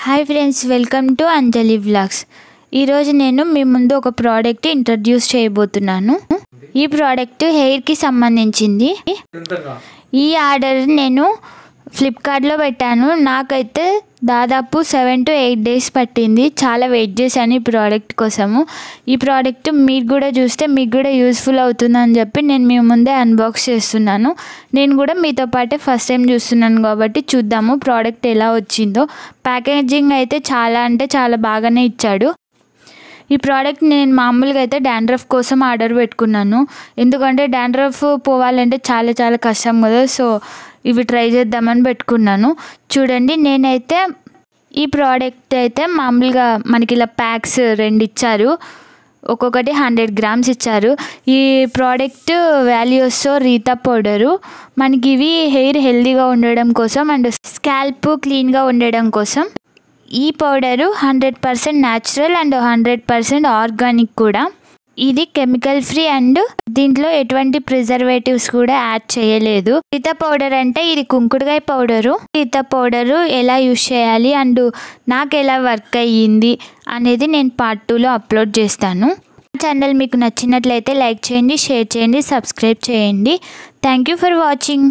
Hi friends, welcome to Anjali vlogs. ఈరోజు నేను మీ ముందు ఒక ప్రోడక్ట్ ఇంట్రడ్యూస్ చేయబోతున్నాను. ఈ ప్రోడక్ట్ హెయిర్కి సంబంధించింది. ఈ ఆర్డర్ నేను ఫ్లిప్కార్ట్లో పెట్టాను. నాకైతే దాదాపు 7 to 8 days పట్టింది. చాలా వెయిట్ చేశాను ఈ ప్రోడక్ట్ కోసము. ఈ ప్రోడక్ట్ మీరు కూడా చూస్తే మీకు కూడా యూస్ఫుల్ అవుతుందని చెప్పి నేను మీ ముందే అన్బాక్స్ చేస్తున్నాను. నేను కూడా మీతో పాటే ఫస్ట్ టైం చూస్తున్నాను కాబట్టి చూద్దాము ప్రోడక్ట్ ఎలా వచ్చిందో. ప్యాకేజింగ్ అయితే చాలా బాగానే ఇచ్చాడు. ఈ ప్రోడక్ట్ నేను మామూలుగా అయితే డాండ్రఫ్ కోసం ఆర్డర్ పెట్టుకున్నాను. ఎందుకంటే డాండ్రఫ్ పోవాలంటే చాలా కష్టం కదా. సో ఇవి ట్రై చేద్దామని పెట్టుకున్నాను. చూడండి, నేనైతే ఈ ప్రోడక్ట్ అయితే మామూలుగా మనకి ఇలా ప్యాక్స్ 2 ఇచ్చారు. ఒక్కొక్కటి 100 grams ఇచ్చారు. ఈ ప్రోడక్ట్ వాల్యూస్తో రీతా పౌడరు. మనకి ఇవి హెయిర్ హెల్దీగా ఉండడం కోసం అండ్ స్కాల్ప్ క్లీన్గా ఉండడం కోసం. ఈ పౌడరు 100% న్యాచురల్ అండ్ 100% ఆర్గానిక్ కూడా. ఇది కెమికల్ ఫ్రీ అండ్ దీంట్లో ఎటువంటి ప్రిజర్వేటివ్స్ కూడా యాడ్ చేయలేదు. రీతా పౌడర్ అంటే ఇది కుంకుడుకాయ పౌడరు. రీతా పౌడరు ఎలా యూజ్ చేయాలి అండ్ నాకు ఎలా వర్క్ అయ్యింది అనేది నేను part 2లో అప్లోడ్ చేస్తాను. ఛానల్ మీకు నచ్చినట్లయితే లైక్ చేయండి, షేర్ చేయండి, సబ్స్క్రైబ్ చేయండి. Thank you for watching.